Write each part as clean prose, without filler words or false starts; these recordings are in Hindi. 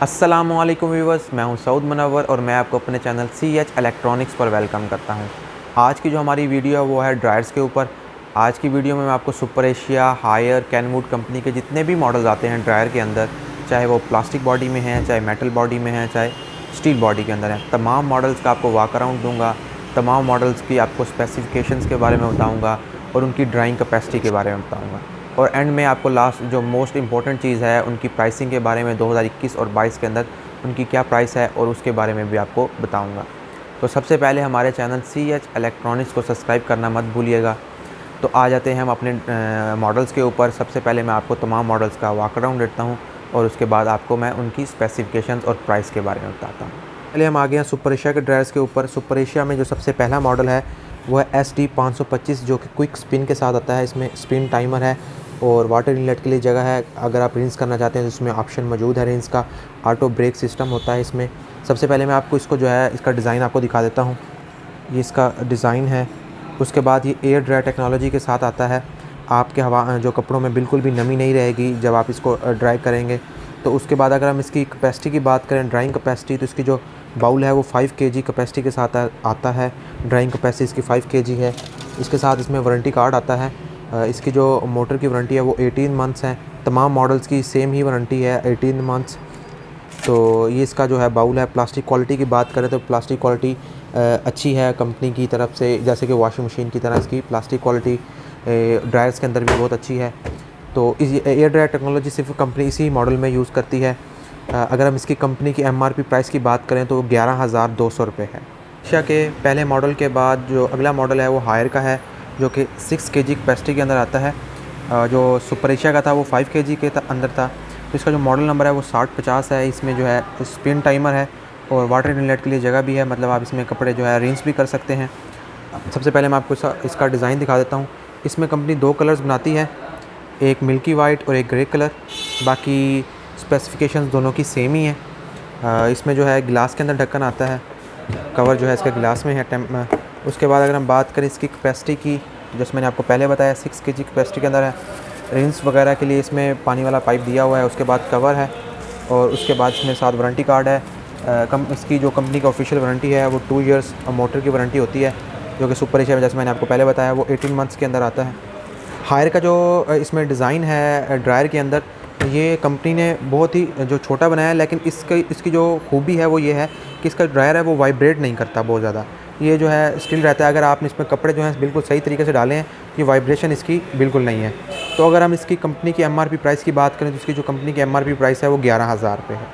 अस्सलामुअलैकुम व्यूवर्स, मैं हूं सऊद मुनव्वर और मैं आपको अपने चैनल CH इलेक्ट्रॉनिक्स पर वेलकम करता हूं। आज की जो हमारी वीडियो है वो है ड्रायर्स के ऊपर। आज की वीडियो में मैं आपको super Asia, Haier, Kenwood company के जितने भी मॉडल्स आते हैं ड्रायर के अंदर, चाहे वो प्लास्टिक बॉडी में हैं, चाहे मेटल बॉडी में हैं, चाहे स्टील बॉडी के अंदर हैं, तमाम मॉडल्स का आपको वॉक अराउंड दूँगा। तमाम मॉडल्स की आपको स्पेसिफिकेशंस के बारे में बताऊँगा और उनकी ड्राइंग कैपेसिटी के बारे में बताऊँगा। और एंड में आपको लास्ट जो मोस्ट इंपॉर्टेंट चीज़ है उनकी प्राइसिंग के बारे में, 2021 और 22 के अंदर उनकी क्या प्राइस है और उसके बारे में भी आपको बताऊंगा। तो सबसे पहले हमारे चैनल CH इलेक्ट्रॉनिक्स को सब्सक्राइब करना मत भूलिएगा। तो आ जाते हैं हम अपने मॉडल्स के ऊपर। सबसे पहले मैं आपको तमाम मॉडल्स का वॉक अराउंड देता हूँ और उसके बाद आपको मैं उनकी स्पेसिफिकेशंस और प्राइस के बारे में बताता हूँ। पहले हम आ गए हैं सुपर एशिया के ड्रायर्स के ऊपर। सुपर एशिया में जो सबसे पहला मॉडल है वो है SD 525, जो कि क्विक स्पिन के साथ आता है। इसमें स्पिन टाइमर है और वाटर इनलेट के लिए जगह है। अगर आप रिंस करना चाहते हैं तो इसमें ऑप्शन मौजूद है रिंस का। ऑटो ब्रेक सिस्टम होता है इसमें। सबसे पहले मैं आपको इसको जो है इसका डिज़ाइन आपको दिखा देता हूँ। ये इसका डिज़ाइन है। उसके बाद ये एयर ड्राई टेक्नोलॉजी के साथ आता है। आपके हवा जो कपड़ों में बिल्कुल भी नमी नहीं रहेगी जब आप इसको ड्राई करेंगे। तो उसके बाद अगर हम इसकी कैपेसिटी की बात करें, ड्राइंग कैपेसिटी, तो इसकी जो बाउल है वो 5 kg कैपेसिटी के साथ आता है। ड्राइंग कैपेसिटी इसकी 5 kg है। इसके साथ इसमें वारंटी कार्ड आता है। इसकी जो मोटर की वारंटी है वो 18 मंथ्स है। तमाम मॉडल्स की सेम ही वारंटी है, 18 मंथ्स। तो ये इसका जो है बाउल है। प्लास्टिक क्वालिटी की बात करें तो प्लास्टिक क्वालिटी अच्छी है कंपनी की तरफ से, जैसे कि वॉशिंग मशीन की तरह इसकी प्लास्टिक क्वालिटी ड्रायर्स के अंदर भी बहुत अच्छी है। तो इस एयर ड्रायर टेक्नोलॉजी सिर्फ कंपनी इसी मॉडल में यूज़ करती है। अगर हम इसकी कंपनी की MRP प्राइस की बात करें तो 11,200 रुपये है। एशिया के पहले मॉडल के बाद जो अगला मॉडल है वो हायर का है, जो कि 6 kg कैपेसिटी के अंदर आता है। जो सुपर एशिया का था वो 5 kg के अंदर था। तो इसका जो मॉडल नंबर है वो 6050 है। इसमें जो है स्पिन टाइमर है और वाटर इनलेट के लिए जगह भी है, मतलब आप इसमें कपड़े जो है रिंस भी कर सकते हैं। सबसे पहले मैं आपको इसका डिज़ाइन दिखा देता हूँ। इसमें कंपनी 2 कलर्स बनाती है, एक मिल्की वाइट और एक ग्रे कलर। बाकी स्पेसिफिकेशंस दोनों की सेम ही है। इसमें जो है ग्लास के अंदर ढक्कन आता है, कवर जो है इसका ग्लास में है। उसके बाद अगर हम बात करें इसकी कैपेसिटी की, जैसे मैंने आपको पहले बताया 6 kg कैपेसिटी के अंदर है। रिंस वगैरह के लिए इसमें पानी वाला पाइप दिया हुआ है। उसके बाद कवर है और उसके बाद इसमें साथ वारंटी कार्ड है। इसकी जो कंपनी का ऑफिशियल वारंटी है वो 2 ईयर्स मोटर की वारंटी होती है, जो कि सुपर एशिया में जैसे मैंने आपको पहले बताया वो 18 मंथ्स के अंदर आता है। हायर का जो इसमें डिज़ाइन है ड्रायर के अंदर, ये कंपनी ने बहुत ही जो छोटा बनाया है, लेकिन इसकी जो खूबी है वो ये है कि इसका ड्रायर है वो वाइब्रेट नहीं करता बहुत ज़्यादा। ये जो है स्टिल रहता है। अगर आपने इसमें कपड़े जो हैं बिल्कुल सही तरीके से डाले हैं, ये वाइब्रेशन इसकी बिल्कुल नहीं है। तो अगर हम इसकी कंपनी की MRP प्राइस की बात करें तो इसकी जो कंपनी की MRP प्राइस है वो 11,000 रुपये है।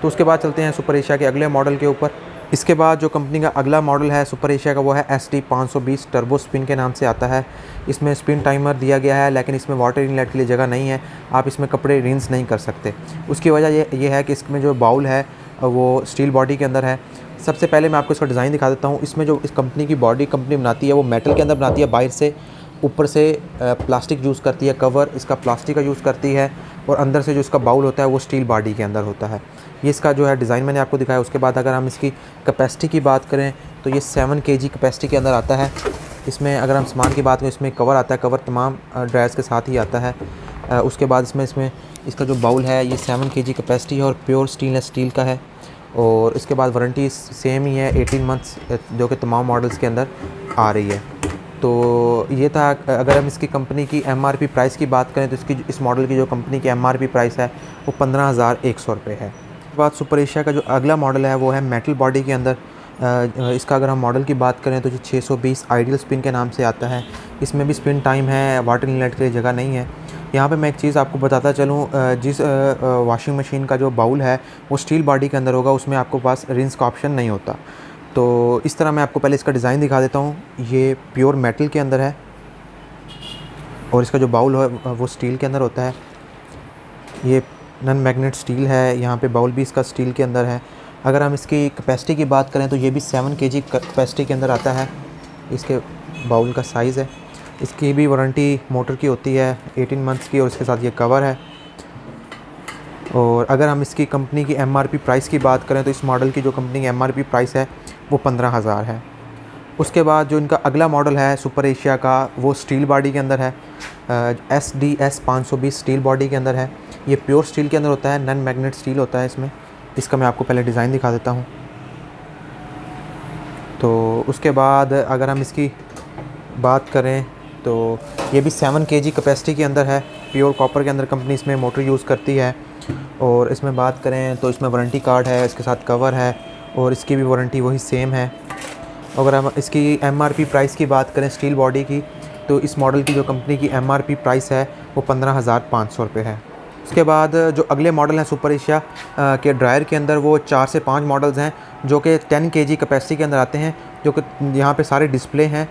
तो उसके बाद चलते हैं सुपर एशिया के अगले मॉडल के ऊपर। इसके बाद जो कंपनी का अगला मॉडल है सुपर एशिया का वो है SD 520 टर्बो स्पिन के नाम से आता है। इसमें स्पिन टाइमर दिया गया है, लेकिन इसमें वाटर इनलेट के लिए जगह नहीं है। आप इसमें कपड़े रिंस नहीं कर सकते। उसकी वजह ये है कि इसमें जो बाउल है वो स्टील बॉडी के अंदर है। सबसे पहले मैं आपको इसका डिज़ाइन दिखा देता हूँ। इसमें जो इस कंपनी की बॉडी कंपनी बनाती है वो मेटल के अंदर बनाती है बाहर से, ऊपर से प्लास्टिक यूज़ करती है, कवर इसका प्लास्टिक का यूज़ करती है, और अंदर से जो इसका बाउल होता है वो स्टील बॉडी के अंदर होता है। ये इसका जो है डिज़ाइन मैंने आपको दिखाया। उसके बाद अगर हम इसकी कैपेसिटी की बात करें तो ये 7 kg कैपेसिटी के अंदर आता है। इसमें अगर हम सामान की बात करें, इसमें कवर आता है, कवर तमाम ड्रायर्स के साथ ही आता है। उसके बाद इसमें इसका जो बाउल है ये 7 kg कैपेसिटी है और प्योर स्टेनलेस स्टील का है। और इसके बाद वारंटी सेम ही है, 18 मंथ्स, जो कि तमाम मॉडल्स के अंदर आ रही है। तो ये था। अगर हम इसकी कंपनी की MRP प्राइस की बात करें तो इस मॉडल की जो कंपनी की MRP प्राइस है वो 15,100 रुपये है। उसके बाद सुपर एशिया का जो अगला मॉडल है वो है मेटल बॉडी के अंदर। इसका अगर हम मॉडल की बात करें तो जो 620 आइडियल स्पिन के नाम से आता है। इसमें भी स्पिन टाइम है, वाटर इनलेट के लिए जगह नहीं है। यहाँ पे मैं एक चीज़ आपको बताता चलूँ, जिस वॉशिंग मशीन का जो बाउल है वो स्टील बॉडी के अंदर होगा, उसमें आपको पास रिंस का ऑप्शन नहीं होता। तो इस तरह मैं आपको पहले इसका डिज़ाइन दिखा देता हूँ। ये प्योर मेटल के अंदर है और इसका जो बाउल है वो स्टील के अंदर होता है। ये नॉन मैग्नेट स्टील है। यहाँ पे बाउल भी इसका स्टील के अंदर है। अगर हम इसकी कैपेसिटी की बात करें तो ये भी 7 kg कैपेसिटी के अंदर आता है। इसके बाउल का साइज़ है। इसकी भी वारंटी मोटर की होती है 18 मंथ्स की, और इसके साथ ये कवर है। और अगर हम इसकी कंपनी की MRP प्राइस की बात करें तो इस मॉडल की जो कंपनी की MRP प्राइस है वो 15,000 है। उसके बाद जो इनका अगला मॉडल है सुपर एशिया का वो स्टील बॉडी के अंदर है। SDS 520 स्टील बॉडी के अंदर है। ये प्योर स्टील के अंदर होता है, नॉन मैग्नेट स्टील होता है इसमें। इसका मैं आपको पहले डिज़ाइन दिखा देता हूँ। तो उसके बाद अगर हम इसकी बात करें तो ये भी 7 kg कैपेसिटी के अंदर है, प्योर कॉपर के अंदर कंपनी इसमें मोटर यूज़ करती है। और इसमें बात करें तो इसमें वारंटी कार्ड है, इसके साथ कवर है और इसकी भी वारंटी वही सेम है। अगर हम इसकी MRP प्राइस की बात करें स्टील बॉडी की, तो इस मॉडल की जो कंपनी की MRP प्राइस है वो 15,500 रुपये है। उसके बाद जो अगले मॉडल हैं सुपर एशिया के ड्रायर के अंदर, वो 4 से 5 मॉडल्स हैं जो कि 10 kg कैपेसिटी के अंदर आते हैं, जो कि यहाँ पे सारे डिस्प्ले हैं।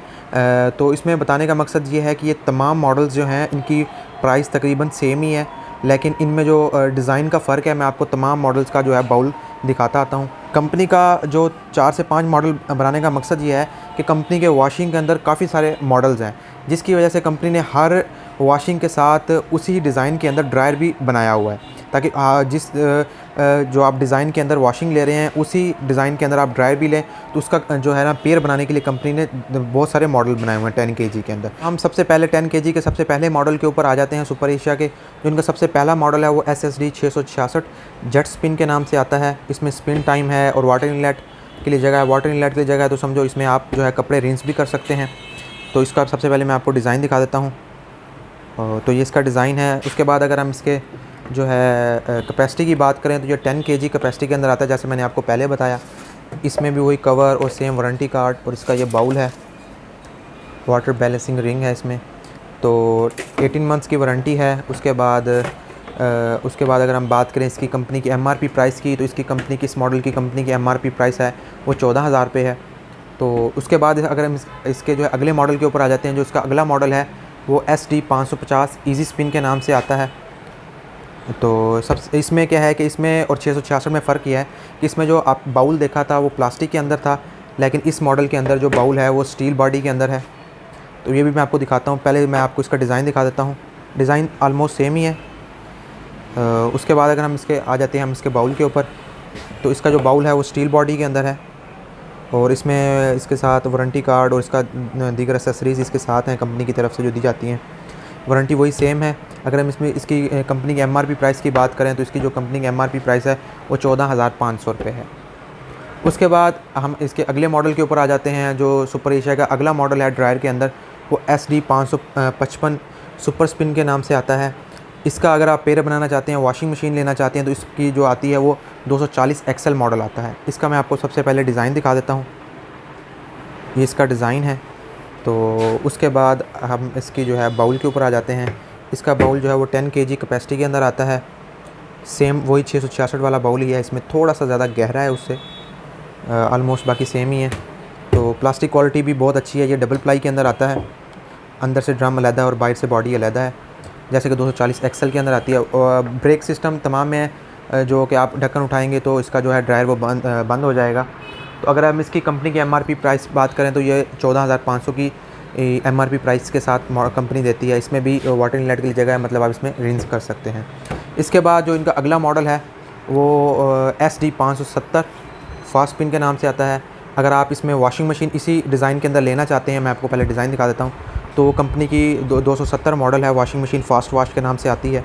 तो इसमें बताने का मकसद ये है कि ये तमाम मॉडल्स जो हैं इनकी प्राइस तकरीबन सेम ही है, लेकिन इनमें जो डिज़ाइन का फ़र्क है मैं आपको तमाम मॉडल्स का जो है बाउल दिखाता आता हूँ। कंपनी का जो 4 से 5 मॉडल बनाने का मकसद ये है कि कंपनी के वॉशिंग के अंदर काफ़ी सारे मॉडल्स हैं, जिसकी वजह से कंपनी ने हर वॉशिंग के साथ उसी डिज़ाइन के अंदर ड्रायर भी बनाया हुआ है, ताकि जिस जो आप डिज़ाइन के अंदर वॉशिंग ले रहे हैं उसी डिज़ाइन के अंदर आप ड्रायर भी लें। तो उसका जो है ना पेयर बनाने के लिए कंपनी ने बहुत सारे मॉडल बनाए हुए हैं 10 kg के अंदर। हम सबसे पहले 10 kg के सबसे पहले मॉडल के ऊपर आ जाते हैं सुपर एशिया के। जो इनका सबसे पहला मॉडल है वो SSD 666 जेट स्पिन के नाम से आता है। इसमें स्पिन टाइम है और वाटर इनलेट के लिए जगह है। वाटर इनलेट के लिए जगह है तो समझो इसमें आप जो है कपड़े रिंस भी कर सकते हैं। तो इसका सबसे पहले मैं आपको डिज़ाइन दिखा देता हूँ। तो ये इसका डिज़ाइन है। उसके बाद अगर हम इसके जो है कैपेसिटी की बात करें तो ये 10 kg कैपेसिटी के अंदर आता है, जैसे मैंने आपको पहले बताया। इसमें भी वही कवर और सेम वारंटी कार्ड और इसका ये बाउल है, वाटर बैलेंसिंग रिंग है इसमें। तो 18 मंथ्स की वारंटी है। उसके बाद अगर हम बात करें इसकी कंपनी की MRP प्राइस की, तो इसकी कंपनी की इस मॉडल की कंपनी की MRP प्राइस है वो 14,000 रुपये है। तो उसके बाद अगर हम इसके जो है अगले मॉडल के ऊपर आ जाते हैं, जो इसका अगला मॉडल है वो SD 550 ईजी स्पिन के नाम से आता है। तो सब इसमें क्या है कि इसमें और 666 में फ़र्क यह है कि इसमें जो आप बाउल देखा था वो प्लास्टिक के अंदर था, लेकिन इस मॉडल के अंदर जो बाउल है वो स्टील बॉडी के अंदर है। तो ये भी मैं आपको दिखाता हूँ। पहले मैं आपको इसका डिज़ाइन दिखा देता हूँ। डिज़ाइन आलमोस्ट सेम ही है। उसके बाद अगर हम इसके आ जाते हैं हम इसके बाउल के ऊपर, तो इसका जो बाउल है वो स्टील बॉडी के अंदर है और इसमें इसके साथ वारंटी कार्ड और इसका दीगर एक्सेसरीज़ इसके साथ हैं कंपनी की तरफ से जो दी जाती हैं। वारंटी वही सेम है। अगर हम इसमें इसकी कंपनी की MRP प्राइस की बात करें तो इसकी जो कंपनी की MRP प्राइस है वो 14,500 रुपये है। उसके बाद हम इसके अगले मॉडल के ऊपर आ जाते हैं। जो सुपर एशिया का अगला मॉडल है ड्रायर के अंदर वो SD 555 सुपर स्पिन के नाम से आता है। इसका अगर आप पेयर बनाना चाहते हैं, वॉशिंग मशीन लेना चाहते हैं, तो इसकी जो आती है वो 240 XL मॉडल आता है। इसका मैं आपको सबसे पहले डिज़ाइन दिखा देता हूँ। ये इसका डिज़ाइन है। तो उसके बाद हम इसकी जो है बाउल के ऊपर आ जाते हैं। इसका बाउल जो है वो 10 kg कैपेसिटी के अंदर आता है। सेम वही 666 वाला बाउल ही है, इसमें थोड़ा सा ज़्यादा गहरा है उससे, आलमोस्ट बाकी सेम ही है। तो प्लास्टिक क्वालिटी भी बहुत अच्छी है। ये डबल प्लाई के अंदर आता है, अंदर से ड्रम अलहदा है और बाहर से बॉडी अलहदा है, जैसे कि 240 XL के अंदर आती है। और ब्रेक सिस्टम तमाम में जो कि आप ढक्कन उठाएंगे तो इसका जो है ड्रायर वो बंद हो जाएगा। तो अगर हम इसकी कंपनी की MRP प्राइस बात करें तो ये 14,500 की MRP प्राइस के साथ कंपनी देती है। इसमें भी वाटर इनलेट की जगह है, मतलब आप इसमें रिंस कर सकते हैं। इसके बाद जो इनका अगला मॉडल है वो SD 570 फास्ट स्पिन के नाम से आता है। अगर आप इसमें वॉशिंग मशीन इसी डिज़ाइन के अंदर लेना चाहते हैं, मैं आपको पहले डिज़ाइन दिखा देता हूँ। तो कंपनी की 270 मॉडल है, वॉशिंग मशीन फास्ट वॉश के नाम से आती है।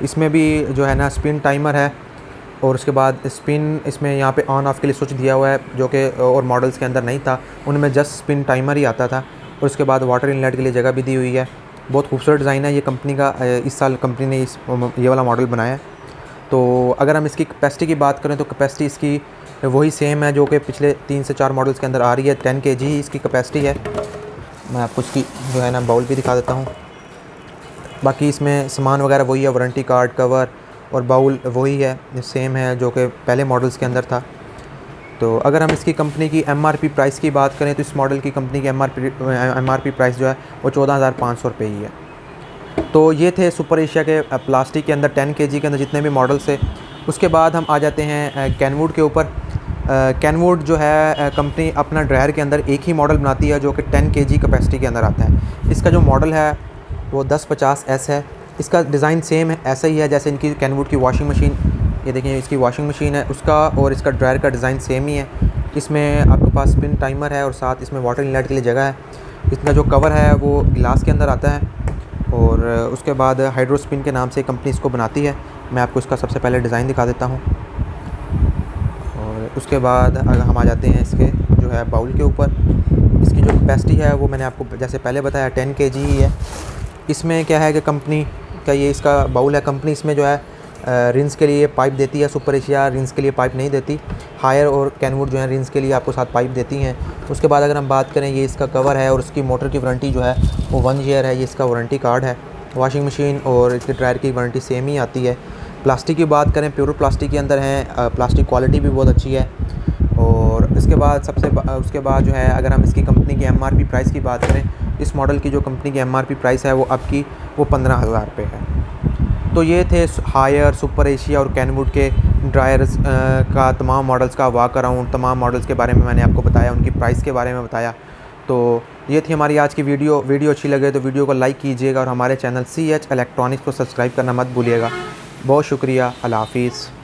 इसमें भी जो है ना स्पिन टाइमर है और उसके बाद स्पिन इसमें यहाँ पे ऑन ऑफ के लिए स्विच दिया हुआ है, जो कि और मॉडल्स के अंदर नहीं था, उनमें जस्ट स्पिन टाइमर ही आता था। और उसके बाद वाटर इनलेट के लिए जगह भी दी हुई है। बहुत खूबसूरत डिज़ाइन है ये कंपनी का। इस साल कंपनी ने ये वाला मॉडल बनाया है। तो अगर हम इसकी कैपेसिटी की बात करें तो कैपेसिटी इसकी वही सेम है जो कि पिछले 3 से 4 मॉडल्स के अंदर आ रही है। 10 kg ही इसकी कैपेसिटी है। मैं आपको इसकी जो है ना बाउल भी दिखा देता हूँ। बाकी इसमें सामान वगैरह वही है, वारंटी कार्ड, कवर और बाउल वही है, सेम है जो कि पहले मॉडल्स के अंदर था। तो अगर हम इसकी कंपनी की MRP प्राइस की बात करें तो इस मॉडल की कंपनी की MRP प्राइस जो है वो 14,500 रुपये ही है। तो ये थे सुपर एशिया के प्लास्टिक के अंदर 10 kg के अंदर जितने भी मॉडल्स थे। उसके बाद हम आ जाते हैं कैनवुड के ऊपर। कैनवुड जो है कंपनी अपना ड्रायर के अंदर एक ही मॉडल बनाती है जो कि 10 kg कैपेसिटी के अंदर आता है। इसका जो मॉडल है वो 1050S है। इसका डिज़ाइन सेम है, ऐसा ही है जैसे इनकी कैनवुड की वॉशिंग मशीन। ये देखिए इसकी वॉशिंग मशीन है उसका, और इसका ड्रायर का डिज़ाइन सेम ही है। इसमें आपके पास स्पिन टाइमर है और साथ इसमें वाटर इनलेट के लिए जगह है। इसका जो कवर है वो ग्लास के अंदर आता है और उसके बाद हाइड्रोस्पिन के नाम से कंपनी इसको बनाती है। मैं आपको इसका सबसे पहले डिज़ाइन दिखा देता हूँ। और उसके बाद अगर हम आ जाते हैं इसके जो है बाउल के ऊपर, इसकी जो कैपेसिटी है वो मैंने आपको जैसे पहले बताया 10 kg ही है। इसमें क्या है कि कंपनी का ये इसका बाउल है, कंपनी इसमें जो है रिंस के लिए पाइप देती है। सुपर एशिया रिंस के लिए पाइप नहीं देती। हायर और कैनवुड जो है रिंस के लिए आपको साथ पाइप देती हैं। उसके बाद अगर हम बात करें, ये इसका कवर है और उसकी मोटर की वारंटी जो है वो 1 ईयर है। ये इसका वारंटी कार्ड है। वॉशिंग मशीन और इसके ड्रायर की वारंटी सेम ही आती है। प्लास्टिक की बात करें, प्योर प्लास्टिक के अंदर है। प्लास्टिक क्वालिटी भी बहुत अच्छी है। और इसके बाद उसके बाद जो है अगर हम इसकी कंपनी की MRP प्राइस की बात करें, इस मॉडल की जो कंपनी की MRP प्राइस है वो अब की वो 15,000 रुपये है। तो ये थे हायर, सुपर एशिया और कैनवुड के ड्रायर्स का तमाम मॉडल्स का वॉक अराउंड, तमाम मॉडल्स के बारे में मैंने आपको बताया, उनकी प्राइस के बारे में बताया। तो ये थी हमारी आज की वीडियो अच्छी लगे तो वीडियो को लाइक कीजिएगा और हमारे चैनल CH इलेक्ट्रॉनिक्स को सब्सक्राइब करना मत भूलिएगा। बहुत शुक्रिया। अल्लाह हाफिज़।